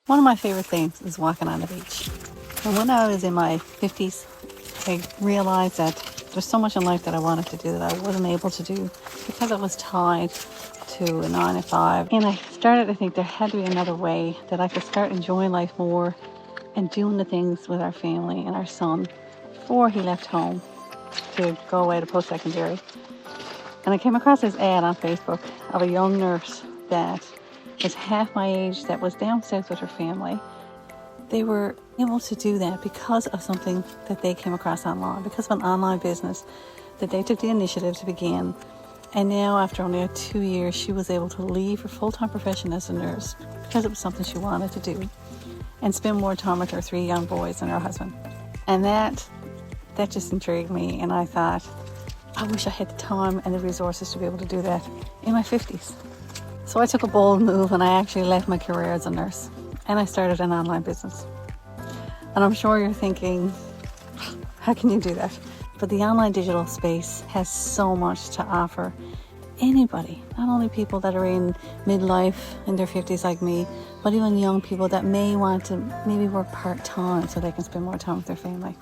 One of my favorite things is walking on the beach. And when I was in my 50s, I realized that there's so much in life that I wanted to do that I wasn't able to do because I was tied to a 9 to 5. And I started to think there had to be another way that I could start enjoying life more and doing the things with our family and our son before he left home to go away to post-secondary. And I came across this ad on Facebook of a young nurse that was half my age that was down south with her family. They were able to do that because of something that they came across online, because of an online business that they took the initiative to begin. And now, after only 2 years, she was able to leave her full-time profession as a nurse because it was something she wanted to do and spend more time with her 3 young boys and her husband. And that just intrigued me, and I thought, I wish I had the time and the resources to be able to do that in my 50s. So I took a bold move and I actually left my career as a nurse and I started an online business. And I'm sure you're thinking, how can you do that? But the online digital space has so much to offer anybody, not only people that are in midlife in their 50s like me, but even young people that may want to maybe work part-time so they can spend more time with their family.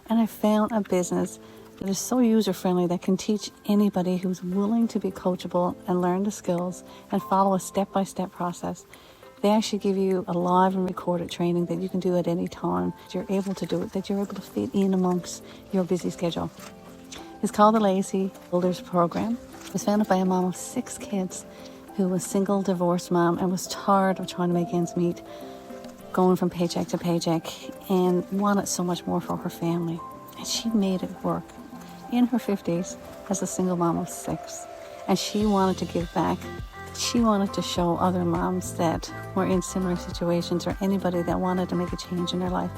And I found a business that is so user-friendly that can teach anybody who's willing to be coachable and learn the skills and follow a step-by-step process. They actually give you a live and recorded training that you can do at any time. You're able to do it, that you're able to fit in amongst your busy schedule. It's called the Lazy Builders Program. It was founded by a mom of 6 kids who was a single divorced mom and was tired of trying to make ends meet, going from paycheck to paycheck, and wanted so much more for her family. And she made it work. In her 50s, as a single mom of 6, and she wanted to give back. She wanted to show other moms that were in similar situations or anybody that wanted to make a change in their life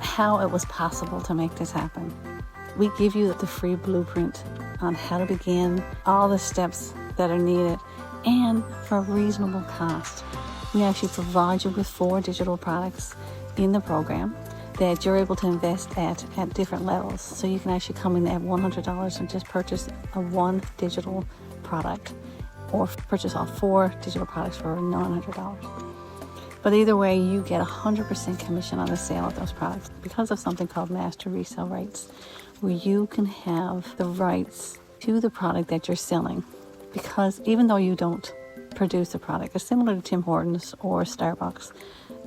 how it was possible to make this happen. We give you the free blueprint on how to begin, all the steps that are needed, and for a reasonable cost. We actually provide you with 4 digital products in the program that you're able to invest at different levels. So you can actually come in at $100 and just purchase one digital product, or purchase all 4 digital products for $900. But either way, you get 100% commission on the sale of those products because of something called master resale rights, where you can have the rights to the product that you're selling. Because even though you don't produce the product, it's similar to Tim Hortons or Starbucks.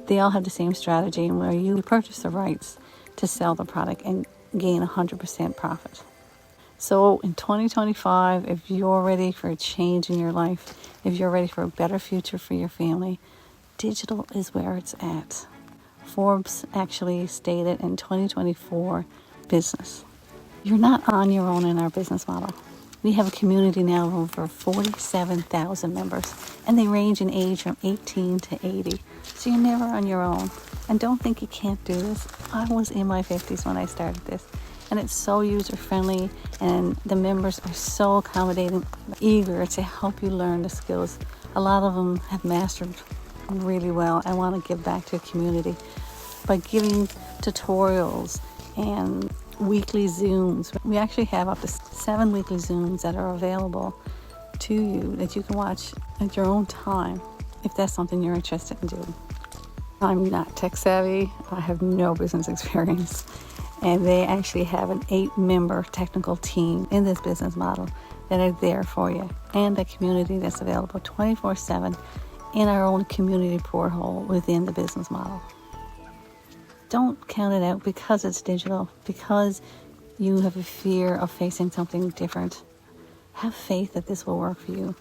They all have the same strategy where you purchase the rights to sell the product and gain 100% profit. So in 2025, if you're ready for a change in your life, if you're ready for a better future for your family, digital is where it's at. Forbes actually stated in 2024 business, you're not on your own in our business model. We have a community now of over 47,000 members, and they range in age from 18 to 80. So you're never on your own. And don't think you can't do this. I was in my 50s when I started this, and it's so user-friendly, and the members are so accommodating, eager to help you learn the skills. A lot of them have mastered really well and want to give back to the community by giving tutorials and weekly Zooms. We actually have up to 7 weekly Zooms that are available to you that you can watch at your own time if that's something you're interested in doing. I'm not tech savvy. I have no business experience. And they actually have an 8-member technical team in this business model that are there for you, and a community that's available 24/7 in our own community portal within the business model. Don't count it out because it's digital, because you have a fear of facing something different. Have faith that this will work for you.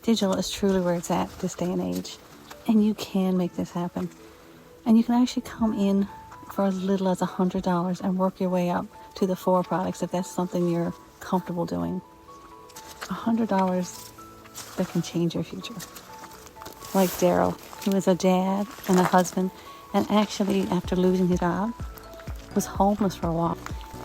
Digital is truly where it's at this day and age, and you can make this happen. And you can actually come in for as little as $100 and work your way up to the 4 products if that's something you're comfortable doing. $100 that can change your future. Like Daryl, who is a dad and a husband, and actually, after losing his job, was homeless for a while.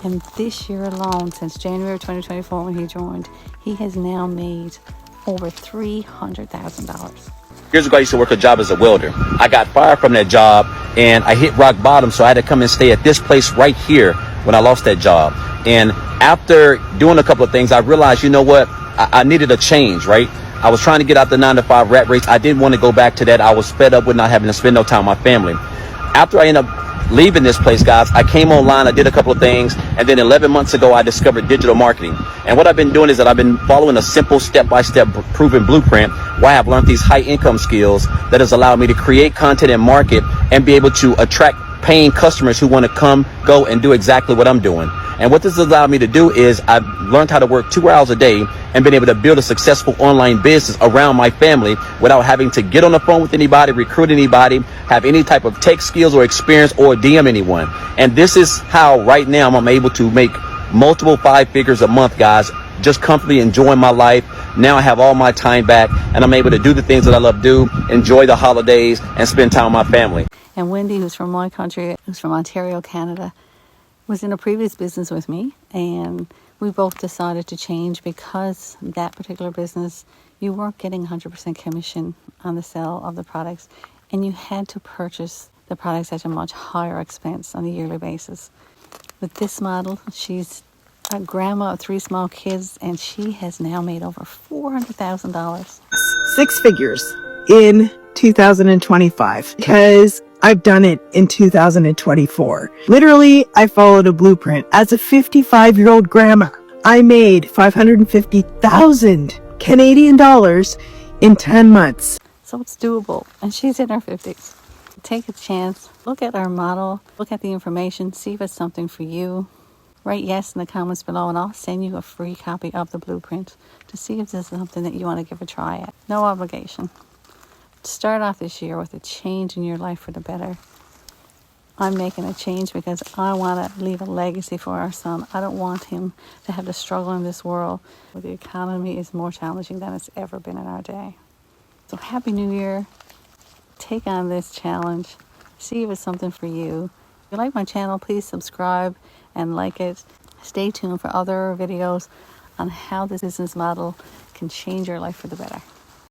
And this year alone, since January 2024 when he joined, he has now made over $300,000. Years ago, I used to work a job as a welder. I got fired from that job and I hit rock bottom, so I had to come and stay at this place right here when I lost that job. And after doing a couple of things, I realized, you know what, I needed a change, right? I was trying to get out the 9-to-5 rat race. I didn't want to go back to that. I was fed up with not having to spend no time with my family. After I ended up leaving this place, guys, I came online, I did a couple of things, and then 11 months ago, I discovered digital marketing. And what I've been doing is that I've been following a simple step-by-step proven blueprint where I have learned these high income skills that has allowed me to create content and market and be able to attract paying customers who want to come, go, and do exactly what I'm doing. And what this has allowed me to do is I've learned how to work 2 hours a day and been able to build a successful online business around my family without having to get on the phone with anybody, recruit anybody, have any type of tech skills or experience, or DM anyone. And this is how right now I'm able to make multiple 5 figures a month, guys, just comfortably enjoying my life. Now I have all my time back and I'm able to do the things that I love to do, enjoy the holidays, and spend time with my family. And Wendy, who's from my country, who's from Ontario, Canada, was in a previous business with me, and we both decided to change because that particular business, you weren't getting 100% commission on the sale of the products, and you had to purchase the products at a much higher expense on a yearly basis. With this model, she's a grandma of 3 small kids, and she has now made over $400,000. 6 figures in 2025 because I've done it in 2024. Literally, I followed a blueprint. As a 55-year-old grandma, I made 550,000 Canadian dollars in 10 months. So it's doable, and she's in her 50s. Take a chance, look at our model, look at the information, see if it's something for you. Write yes in the comments below, and I'll send you a free copy of the blueprint to see if this is something that you want to give a try at. No obligation. Start off this year with a change in your life for the better. I'm making a change because I want to leave a legacy for our son. I don't want him to have to struggle in this world where the economy is more challenging than it's ever been in our day. So Happy New Year. Take on this challenge. See if it's something for you. If you like my channel, please subscribe and like it. Stay tuned for other videos on how this business model can change your life for the better.